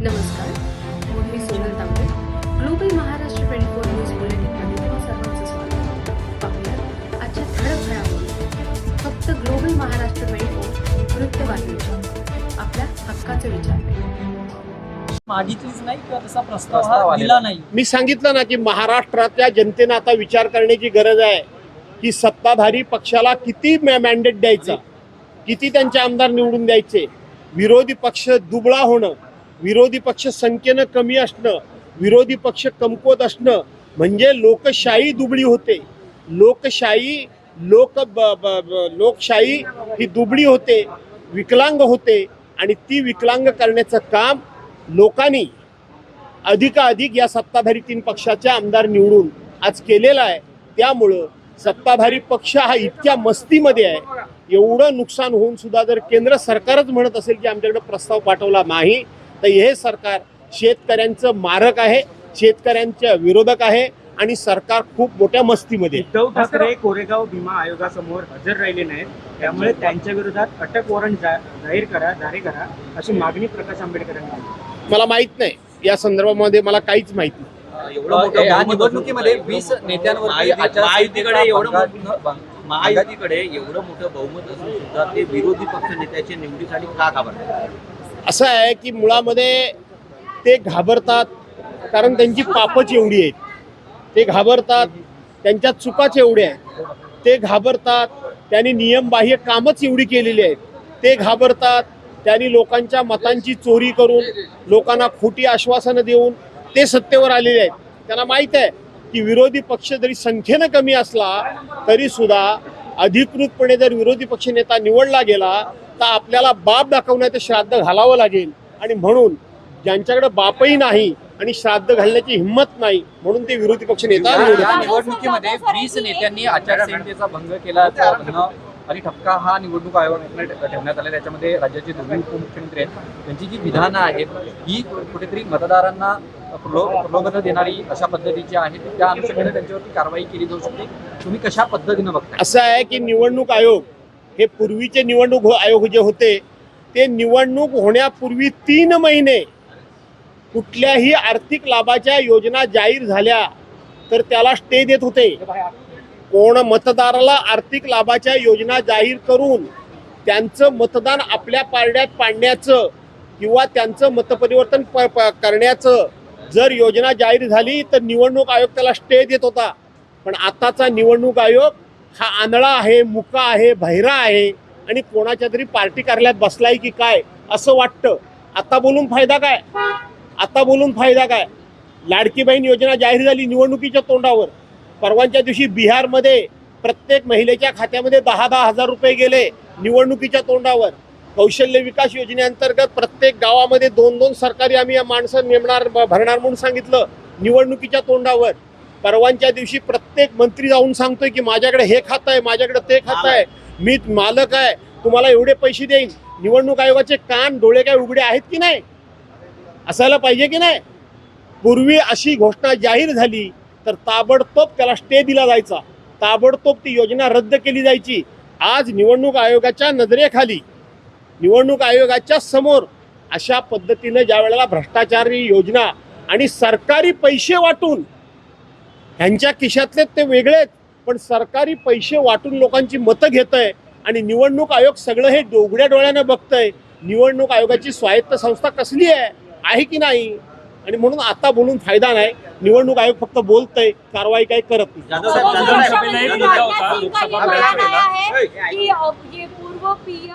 नमस्कार, मी सोनल तांबे. Global Maharashtra 24 news बुलेटिनमध्ये तुम्हा सर्वांचं स्वागत. पाहूया आजच्या ठळक घडामोडी. फक्त ग्लोबल महाराष्ट्र 24 वृत्तवाहिनीच्या आपल्या हक्काचे विचार मागितलीच नाही किंवा तसा प्रस्ताव दिला नाही. मी सांगितलं ना की महाराष्ट्रातल्या जनतेनं आता विचार करण्याची गरज आहे की सत्ताधारी पक्षाला किती मॅन्डेट द्यायचा, किती त्यांचे आमदार निवडून द्यायचे. विरोधी पक्ष दुबळा होणं, विरोधी पक्ष संख्येनं कमी असणं, विरोधी पक्ष कमकुवत असणं म्हणजे लोकशाही दुबळी होते. लोकशाही ही दुबळी होते, विकलांग होते. आणि ती विकलांग करण्याचं काम लोकांनी अधिकाधिक या सत्ताधारी 3 पक्षाचे आमदार निवडून आज केलेला आहे. त्यामुळं सत्ताधारी पक्ष हा इतक्या मस्तीमध्ये आहे. एवढं नुकसान होऊन सुद्धा जर केंद्र सरकारच म्हणत असेल की आमच्याकडे प्रस्ताव पाठवला नाही, तर हे सरकार शेतकऱ्यांचं मारक आहे, शेतकऱ्यांच्या विरोधक आहे आणि सरकार खूप मोठ्या मस्तीमध्ये. उद्धव ठाकरे कोरेगाव भीमा आयोगासमोर हजर राहिले नाहीत, त्यामुळे त्यांच्या विरोधात अटक वॉरंट जारी करा अशी मागणी प्रकाश आंबेडकरांनी केली. मला माहित नाही, या संदर्भामध्ये मला काहीच माहित नाही. या निवडणुकीमध्ये 20 नेत्यांवरती महायुतीकडे एवढं मोठं बहुमत असून सुद्धा ते विरोधी पक्ष नेत्याच्या निवडीसाठी का घाबरतात? असं आहे की मुळामध्ये ते घाबरतात कारण त्यांची पापच एवढी आहेत. ते घाबरतात, त्यांच्या चुकाच एवढ्या आहेत. ते घाबरतात, त्यांनी नियमबाह्य कामच एवढी केलेली आहेत. ते घाबरतात, त्यांनी लोकांच्या मतांची चोरी करून लोकांना खोटी आश्वासनं देऊन ते सत्तेवर आलेले आहेत. त्यांना माहीत आहे की विरोधी पक्ष जरी संख्येनं कमी असला तरी सुद्धा अधिकृतपणे जर विरोधी पक्ष नेता निवडला गेला तर आपल्याला बाप दाखवण्याचं श्राद्ध घालावं लागेल. आणि म्हणून ज्यांच्याकडे बापही नाही आणि श्राद्ध घालण्याची हिंमत नाही म्हणून ते विरोधी पक्ष नेता निवडतात. निवडणुकीमध्ये 20 नेत्यांनी आचारसंहितेचा भंग केल्याचं म्हणणं आणि ठपका हा निवडणूक आयोगाने ठेवण्यात आला. त्याच्यामध्ये राज्याचे दोन्ही उपमुख्यमंत्री आहेत, त्यांची जी विधानं आहेत ही कुठेतरी मतदारांना प्रलोभन देणारी अशा पद्धतीची आहे. त्या अनुषंगाने त्यांच्यावरती कारवाई केली जाऊ शकते. तुम्ही कशा पद्धतीनं बघता? असं आहे की निवडणूक आयोग हे पूर्वीचे निवडणूक आयोग जे होते ते निवडणूक होण्यापूर्वी 3 महिने कुठल्याही आर्थिक लाभाच्या योजना जाहीर झाल्या तर त्याला स्टे देत होते. कोण मतदाराला आर्थिक लाभाच्या योजना जाहीर करून त्यांचं मतदान आपल्या पारड्यात पाडण्याचं किंवा त्यांचं मतपरिवर्तन करण्याचं जर योजना जाहीर झाली तर निवडणूक आयोग त्याला स्टे देत होता. पण आताचा निवडणूक आयोग हा आंधळा आहे, मुका आहे, बहिरा आहे आणि कोणाच्या तरी पार्टी कार्यालयात बसलाय की काय असं वाटतं. आता बोलून फायदा काय? लाडकी बहीण योजना जाहीर झाली निवडणुकीच्या तोंडावर. परवाच्या दिवशी बिहारमध्ये प्रत्येक महिलेच्या खात्यामध्ये 10-10 हजार रुपये गेले निवडणुकीच्या तोंडावर. कौशल्य विकास योजनेअंतर्गत प्रत्येक गावामध्ये 2-2 सरकारी आम्ही या माणसं भरणार म्हणून सांगितलं निवडणुकीच्या तोंडावर. परवाच्या दिवशी प्रत्येक मंत्री जाऊन सांगतोय की माझ्याकडे हे खातं आहे, माझ्याकडे ते खातं आहे, मी मालक आहे, तुम्हाला एवढे पैसे देईन. निवडणूक आयोगाचे कान डोळे काय उघडे आहेत की नाही? असायला पाहिजे की नाही? पूर्वी अशी घोषणा जाहीर झाली तर ताबडतोब त्याला स्टे दिला जायचा, ताबडतोब ती योजना रद्द केली जायची. आज निवडणूक आयोगाच्या नजरेखाली, निवडणूक आयोगाच्या समोर अशा पद्धतीनं ज्या वेळेला भ्रष्टाचारी योजना आणि सरकारी पैसे वाटून, ह्यांच्या खिशातले ते वेगळेच पण सरकारी पैसे वाटून लोकांची मतं घेत आहे आणि निवडणूक आयोग सगळं हे उघड्या डोळ्यानं बघतंय. निवडणूक आयोगाची स्वायत्त संस्था कसली आहे की नाही? आणि म्हणून आता बोलून फायदा नाही. निवडणूक आयोग फक्त बोलतंय, कारवाई काही करत नाही.